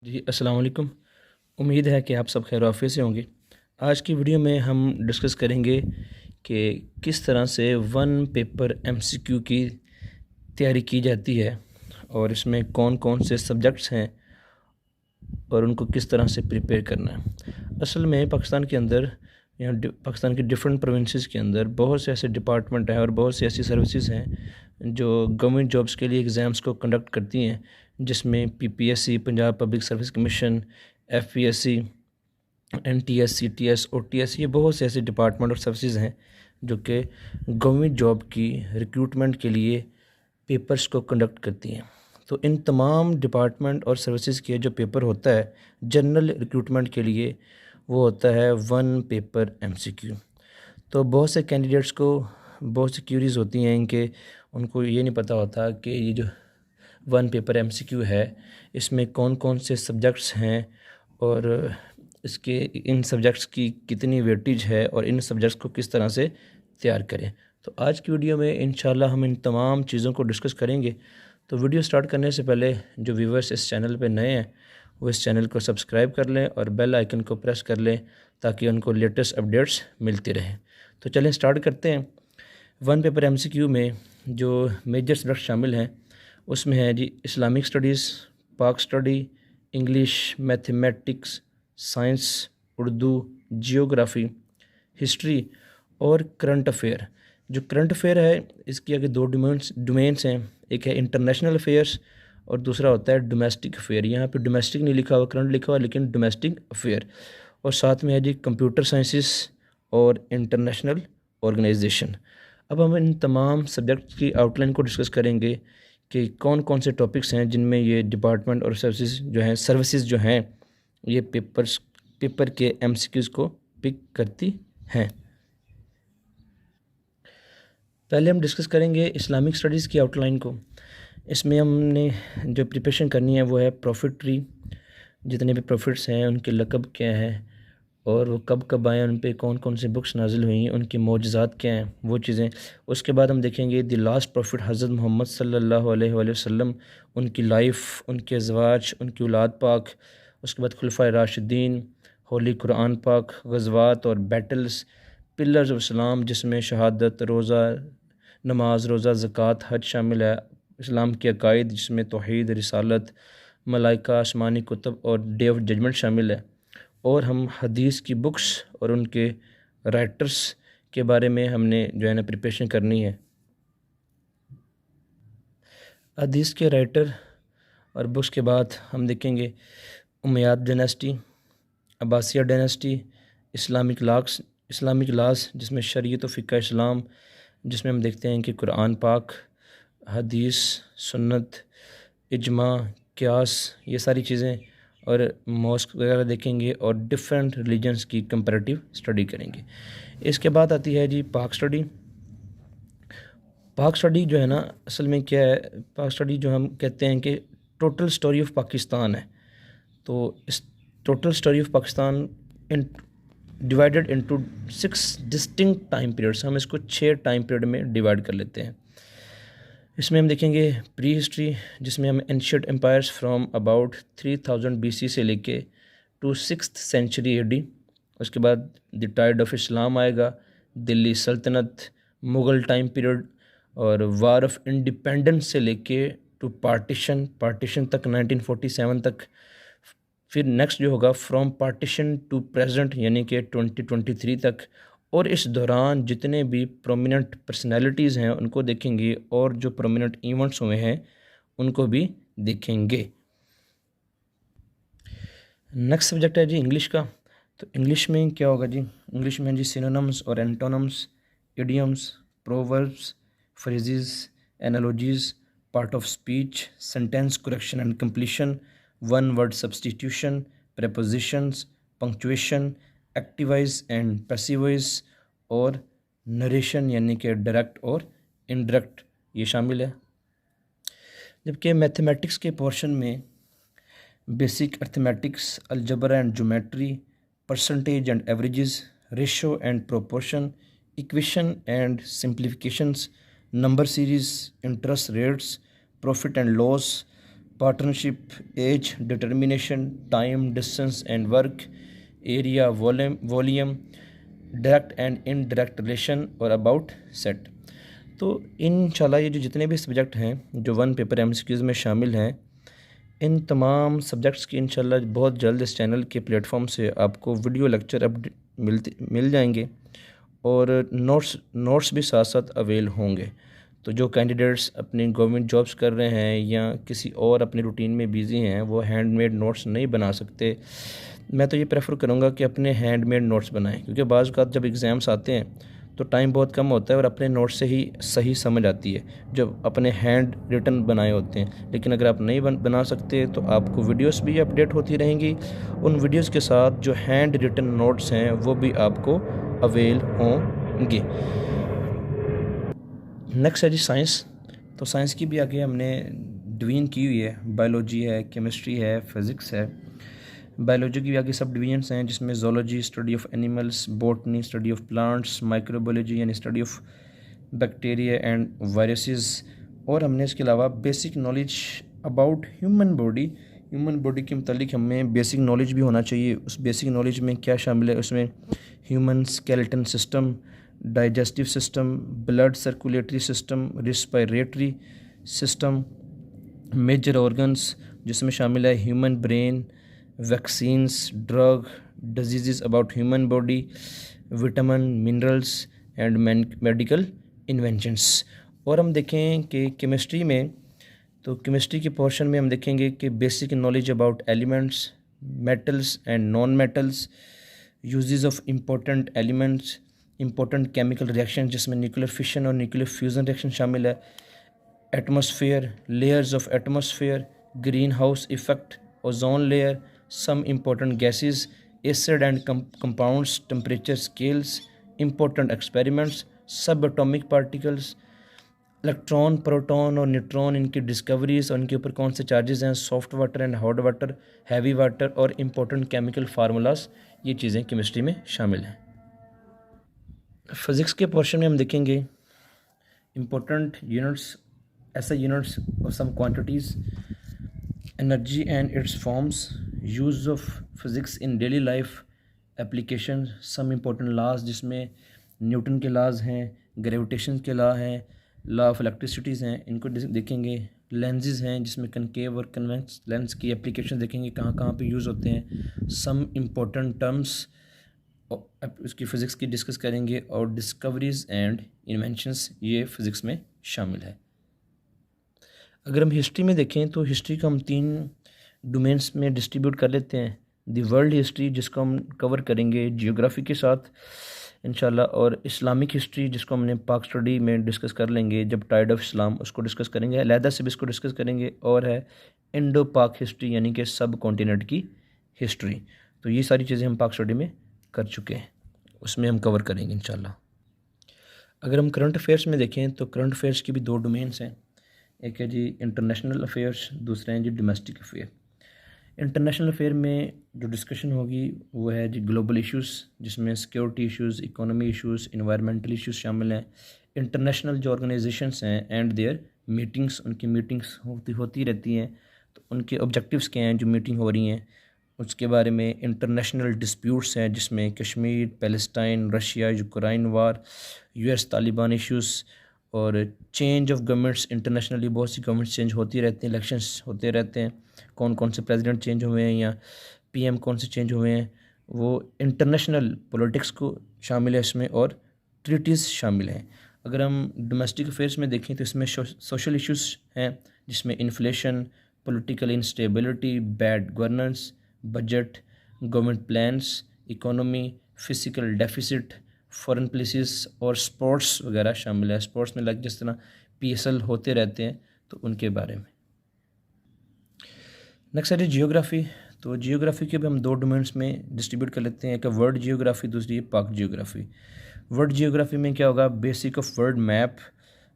जी अस्सलाम वालेकुम। उम्मीद है कि आप सब खैर आफियत से होंगे। आज की वीडियो में हम डिस्कस करेंगे कि किस तरह से वन पेपर एमसीक्यू की तैयारी की जाती है और इसमें कौन कौन से सब्जेक्ट्स हैं और उनको किस तरह से प्रिपेयर करना है। असल में पाकिस्तान के अंदर पाकिस्तान के डिफरेंट प्रोविंसेस के अंदर बहुत से ऐसे डिपार्टमेंट हैं और बहुत सी ऐसी सर्विसेज हैं जो गवर्नमेंट जॉब्स के लिए एग्ज़ाम्स को कंडक्ट करती हैं, जिसमें PPSC, Punjab public service commission, FPSC, NTS, CTS, OTS, ये बहुत से ऐसे डिपार्टमेंट और सर्विसेज हैं जो कि गवर्नमेंट जॉब की रिक्रूटमेंट के लिए पेपर्स को कंडक्ट करती हैं। तो इन तमाम डिपार्टमेंट और सर्विसेज के जो पेपर होता है जनरल रिक्रूटमेंट के लिए, वो होता है वन पेपर एमसीक्यू। तो बहुत से कैंडिडेट्स को बहुत सी क्यूरीज होती हैं इनके, उनको ये नहीं पता होता कि ये जो वन पेपर एमसीक्यू है इसमें कौन कौन से सब्जेक्ट्स हैं और इसके इन सब्जेक्ट्स की कितनी वेटेज है और इन सब्जेक्ट्स को किस तरह से तैयार करें। तो आज की वीडियो में इंशाल्लाह हम इन तमाम चीज़ों को डिस्कस करेंगे। तो वीडियो स्टार्ट करने से पहले जो व्यूवर्स इस चैनल पे नए हैं वो इस चैनल को सब्सक्राइब कर लें और बेल आइकन को प्रेस कर लें ताकि उनको लेटेस्ट अपडेट्स मिलती रहें। तो चलें स्टार्ट करते हैं। वन पेपर एमसीक्यू में जो मेजर सब्जेक्ट शामिल हैं उसमें है जी इस्लामिक स्टडीज़, पाक study, English, mathematics, science, Urdu, geography, history और करंट अफेयर। जो करंट अफेयर है इसकी आगे दो डोमेन्स हैं, एक है इंटरनेशनल अफेयर्स और दूसरा होता है डोमेस्टिक अफेयर। यहाँ पे डोमेस्टिक नहीं लिखा हुआ, करंट लिखा हुआ, लेकिन डोमेस्टिक अफेयर। और साथ में है जी कंप्यूटर साइंसिस और इंटरनेशनल ऑर्गेनाइजेशन। अब हम इन तमाम सब्जेक्ट की आउटलाइन को डिस्कस करेंगे कि कौन कौन से टॉपिक्स हैं जिनमें ये डिपार्टमेंट और सर्विसेज जो हैं ये पेपर के एमसीक्यूज़ को पिक करती हैं। पहले हम डिस्कस करेंगे इस्लामिक स्टडीज़ की आउटलाइन को। इसमें हमने जो प्रिपरेशन करनी है वो है प्रॉफिट ट्री, जितने भी प्रॉफिट्स हैं उनके लक़ब क्या है और वो कब कब आए, उन पे कौन कौन सी बुक्स नाजिल हुई, उनके मौजज़ात क्या हैं, वो चीज़ें। उसके बाद हम देखेंगे द लास्ट प्रॉफिट हज़रत मोहम्मद सल्लल्लाहु अलैहि वसल्लम, उनकी लाइफ, उनके अज़वाज, उनकी औलाद पाक। उसके बाद खुलफाए राशिदीन, होली कुरान पाक, गज़वात और बैटल्स, पिलर्स ऑफ इस्लाम जिसमें शहादत, रोज़ा, नमाज, रोज़ा, ज़कात, हज शामिल है। इस्लाम के अकायद जिसमें तौहीद, रिसालत, मलाइका, आसमानी कुतुब और डे ऑफ जजमेंट शामिल है। और हम हदीस की बुक्स और उनके राइटर्स के बारे में हमने जो है ना प्रिपरेशन करनी है। हदीस के राइटर और बुक्स के बाद हम देखेंगे उमैयाद डायनेस्टी, अब्बासिया डायनेस्टी, इस्लामिक लास जिसमें शरीयत और फ़िक़्ह इस्लाम, जिसमें हम देखते हैं कि कुरान पाक, हदीस, सुन्नत, इजमा, क़ियास, ये सारी चीज़ें, और मॉस्क वगैरह देखेंगे और डिफरेंट रिलीजन्स की कंपैरेटिव स्टडी करेंगे। इसके बाद आती है जी पाक स्टडी। पाक स्टडी जो है ना असल में क्या है, पाक स्टडी जो हम कहते हैं कि टोटल स्टोरी ऑफ पाकिस्तान है। तो इस total story of Pakistan in divided into 6 distinct time periods, हम इसको 6 टाइम पीरियड में डिवाइड कर लेते हैं। इसमें हम देखेंगे प्री हिस्ट्री जिसमें हम ancient empires from about 3000 BC से लेके टू 6th सेंचुरी एडी। उसके बाद द टाइड ऑफ इस्लाम आएगा, दिल्ली सल्तनत, मुग़ल टाइम पीरियड और वार ऑफ इंडिपेंडेंस से लेके टू पार्टीशन तक 1947 तक। फिर नेक्स्ट जो होगा फ्रॉम पार्टीशन टू प्रेजेंट यानी कि 2023 तक। और इस दौरान जितने भी प्रोमिनेंट पर्सनैलिटीज़ हैं उनको देखेंगे और जो प्रोमिनेंट इवेंट्स हुए हैं उनको भी देखेंगे। नेक्स्ट सब्जेक्ट है जी इंग्लिश का। तो इंग्लिश में क्या होगा जी, इंग्लिश में जी सिनोनिम्स और antonyms, idioms, proverbs, phrases, analogies, part of speech, sentence correction and completion, one word substitution, prepositions, punctuation, active voice and passive voice और नरेशन यानी कि डायरेक्ट और इनडायरेक्ट ये शामिल है। जबकि मैथमेटिक्स के पोर्शन में basic arithmetics, algebra and geometry, percentage and averages, ratio and proportion, equation and simplifications, number series, interest rates, profit and loss, partnership, age, determination, time, distance and work, area, volume, direct and indirect relation और about set. तो इंशाल्लाह ये जो जितने भी subject हैं जो one paper MCQs में शामिल हैं, इन तमाम सब्जेक्ट्स की इंशाल्लाह बहुत जल्द इस चैनल के प्लेटफॉर्म से आपको वीडियो लेक्चर मिल जाएंगे और नोट्स भी साथ साथ अवेल होंगे। तो जो कैंडिडेट्स अपनी गवर्नमेंट जॉब्स कर रहे हैं या किसी और अपनी रूटीन में बिज़ी हैं, वो हैंडमेड नोट्स नहीं बना सकते, मैं तो ये प्रेफर करूँगा कि अपने हैंडमेड नोट्स बनाएं, क्योंकि बाज़ औक़ात जब एग्ज़ाम्स आते हैं तो टाइम बहुत कम होता है और अपने नोट्स से ही सही समझ आती है जब अपने हैंड रिटन बनाए होते हैं। लेकिन अगर आप नहीं बना सकते तो आपको वीडियोस भी अपडेट होती रहेंगी, उन वीडियोस के साथ जो हैंड रिटन नोट्स हैं वो भी आपको अवेल होंगे। नेक्स्ट है जी साइंस। तो साइंस की भी आगे हमने डिवीज़न की हुई है, बायोलॉजी है, केमिस्ट्री है, फिज़िक्स है। बायोलॉजी की भी आगे सब डिवीजन्स हैं जिसमें zoology study of animals, botany study of plants, microbiology यानी study of bacteria and viruses, और हमने इसके अलावा basic knowledge about human body के मुतालिक हमें बेसिक नॉलेज भी होना चाहिए। उस बेसिक नॉलेज में क्या शामिल है, उसमें human skeleton system, digestive system, blood circulatory system, respiratory system, major organs जिसमें शामिल है human brain, vaccines, drug, disease about human body, vitamin, minerals and medical inventions. और हम देखें कि केमिस्ट्री में, तो केमिस्ट्री के पोर्शन में हम देखेंगे कि basic knowledge about elements, metals and non metals, uses of important elements, important chemical reaction जिसमें न्यूक्लियर फिशन और न्यूक्लियर फ्यूज़न रिएक्शन शामिल है, atmosphere, layers of atmosphere, green house effect, ozone layer, some important gases, acid and compounds, temperature scales, important experiments, subatomic particles, electron, proton और neutron, इनकी discoveries और इनके ऊपर कौन से चार्जेस हैं, soft water and hot water, heavy water और important chemical formulas, ये चीज़ें केमिस्ट्री में शामिल हैं। फिज़िक्स के पोर्शन में हम देखेंगे इम्पोर्टेंट यूनिट्स, ऐसे यूनिट्स और some quantities, energy and its forms, use of physics in daily life application, some important laws जिसमें न्यूटन के लॉज हैं, ग्रेविटेशन के लॉ हैं, लॉ ऑफ इलेक्ट्रिसिटीज़ हैं, इनको देखेंगे। लेंसेज हैं जिसमें कनकेव और कन्वेक्स लेंस की एप्लीकेशन देखेंगे कहाँ कहाँ पे यूज़ होते हैं। सम इम्पोर्टेंट टर्म्स उसकी फ़िज़िक्स की डिस्कस करेंगे और डिस्कवरीज़ एंड इन्वेंशंस ये फ़िज़िक्स में शामिल है। अगर हम हिस्ट्री में देखें तो हिस्ट्री को हम 3 डोमेन्स में डिस्ट्रीब्यूट कर लेते हैं। दी वर्ल्ड हिस्ट्री जिसको हम कवर करेंगे जियोग्राफी के साथ इंशाल्लाह, और इस्लामिक हिस्ट्री जिसको हमने पाक स्टडी में डिस्कस कर लेंगे जब टाइड ऑफ इस्लाम उसको डिस्कस करेंगे, अलहदा से भी इसको डिस्कस करेंगे। और है इंडो पाक हिस्ट्री यानी कि सब कॉन्टिनेंट की हिस्ट्री। तो ये सारी चीज़ें हम पाक स्टडी में कर चुके हैं, उसमें हम कवर करेंगे इंशाल्लाह। अगर हम करंट अफेयर्स में देखें तो करंट अफेयर्स की भी 2 डोमेन्स हैं, एक है जी इंटरनेशनल अफेयर्स, दूसरे हैं जी डोमेस्टिक अफेयर। इंटरनेशनल अफेयर में जो डिस्कशन होगी वो है जी ग्लोबल इश्यूज़ जिसमें security issues, economy issues, environmental issues शामिल हैं। इंटरनेशनल जो ऑर्गेनाइजेशंस हैं एंड देयर मीटिंग्स, उनकी मीटिंग्स होती रहती हैं, तो उनके ऑब्जेक्टिव्स क्या हैं जो मीटिंग हो रही हैं उसके बारे में। इंटरनेशनल डिस्प्यूट्स हैं जिसमें कश्मीर, पैलेस्टाइन, रशिया, यूक्रेन वार, यूएस तालिबान इश्यूज़, और चेंज ऑफ गवर्नमेंट्स इंटरनेशनली बहुत सी गवर्नमेंट्स चेंज होती रहती हैं, इलेक्शंस होते रहते हैं, कौन कौन से प्रेसिडेंट चेंज हुए हैं या पीएम कौन से चेंज हुए हैं, वो इंटरनेशनल पॉलिटिक्स को शामिल है इसमें, और ट्रीटीज़ शामिल हैं। अगर हम डोमेस्टिक अफेयर्स में देखें तो इसमें सोशल इश्यूज़ हैं जिसमें inflation, political instability, bad governance, budget, government plans, economy, physical deficit, foreign policies और स्पोर्ट्स वगैरह शामिल है। स्पोर्ट्स में लाइक जिस तरह पीएसएल होते रहते हैं तो उनके बारे में। नेक्स्ट है जियोग्राफी। तो जियोग्राफी के भी हम 2 डोमेन्स में डिस्ट्रीब्यूट कर लेते हैं, एक है वर्ल्ड जियोग्राफी, दूसरी है पाक जियोग्राफी। वर्ल्ड जियोग्राफी में क्या होगा, बेसिक ऑफ वर्ल्ड मैप,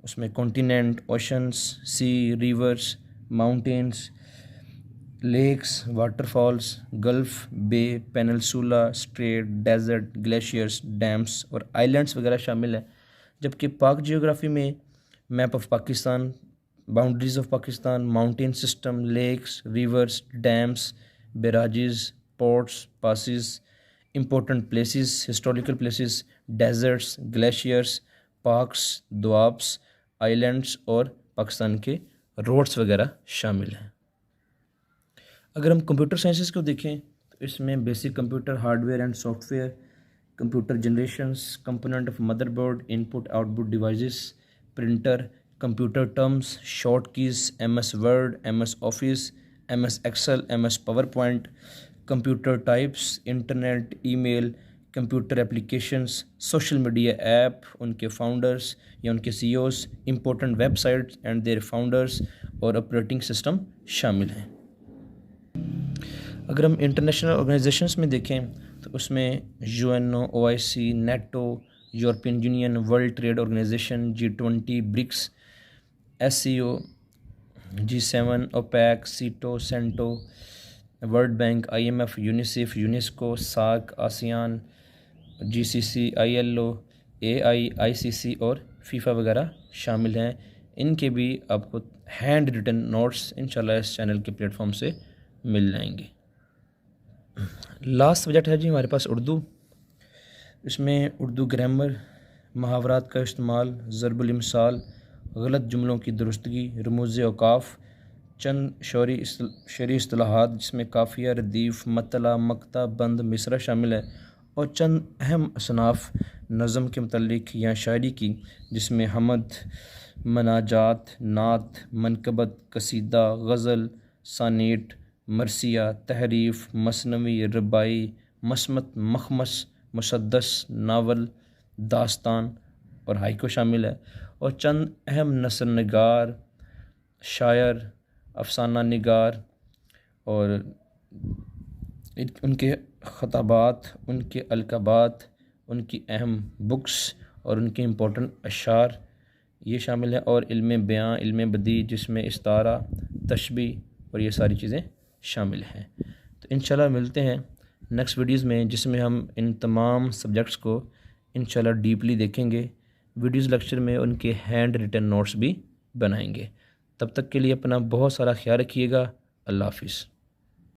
उसमें continent, oceans, sea, rivers, mountains, lakes, waterfalls, gulf, bay, peninsula, strait, desert, glaciers, dams और आइलैंड्स वगैरह शामिल है। जबकि पाक जियोग्राफी में map of Pakistan, boundaries of Pakistan, mountain system, lakes, rivers, dams, barrages, ports, passes, important places, historical places, deserts, glaciers, parks, doabs, islands और पाकिस्तान के roads वगैरह शामिल हैं। अगर हम कंप्यूटर साइंसेस को देखें तो इसमें basic computer, hardware and software, computer generations, component of motherboard, input output devices, printer, computer terms, short keys, MS Word, MS Office, MS Excel, MS PowerPoint, computer types, internet, email, computer applications, social media app, उनके founders या उनके CEOs, important websites and their founders और operating system शामिल हैं। अगर हम international organisations में देखें तो उसमें UNO, OIC, NATO, European Union, World Trade Organization, G20, BRICS, SCO, G7, OPEC, SEATO, CENTO, World Bank, IMF, UNICEF, UNESCO, SAARC, ASEAN, GCC, ILO, AI, ICC और फीफा वगैरह शामिल हैं। इनके भी आपको हैंड रिटन नोट्स इंशाल्लाह इस चैनल के प्लेटफॉर्म से मिल जाएंगे। लास्ट सब्जेक्ट है जी हमारे पास उर्दू। इसमें उर्दू ग्रामर, मुहावरात का इस्तेमाल, ज़रबुल इमसाल, गलत जुमलों की दुरुस्तगी, रमूज़ औकाफ, चंद शरी इस्तिलाहात जिसमें काफ़िया, रदीफ़, मतला, मक्ता, बंद, मिसरा शामिल है, और चंद अहम असनाफ़ नज़म के मुतल्लिक़ या शायरी की जिसमें हमद, मनाजात, नात, मनकबत, कसीदा, गज़ल, सानेट, मरसिया, तहरीफ़, मसनवी, रबाई, मसमत, मखमस, मुसद्दस, नावल, दास्तान और हाइको शामिल है, और चंद अहम नसर निगार, शायर, अफसाना निगार और उनके ख़ताबात, उनके अलक़ाबात, उनकी अहम बुक्स और उनके इम्पोर्टेंट अशार ये शामिल है, और इल्म बयां, इल्म बदी जिसमें इस्तारा, तशबीह और ये सारी चीज़ें शामिल हैं। तो इंशाल्लाह मिलते हैं नेक्स्ट वीडियोज़ में जिसमें हम इन तमाम सब्जेक्ट्स को इंशाल्लाह डीपली देखेंगे। वीडियोज़ लेक्चर में उनके हैंड रिटन नोट्स भी बनाएंगे। तब तक के लिए अपना बहुत सारा ख्याल रखिएगा। अल्लाह हाफ़िज़।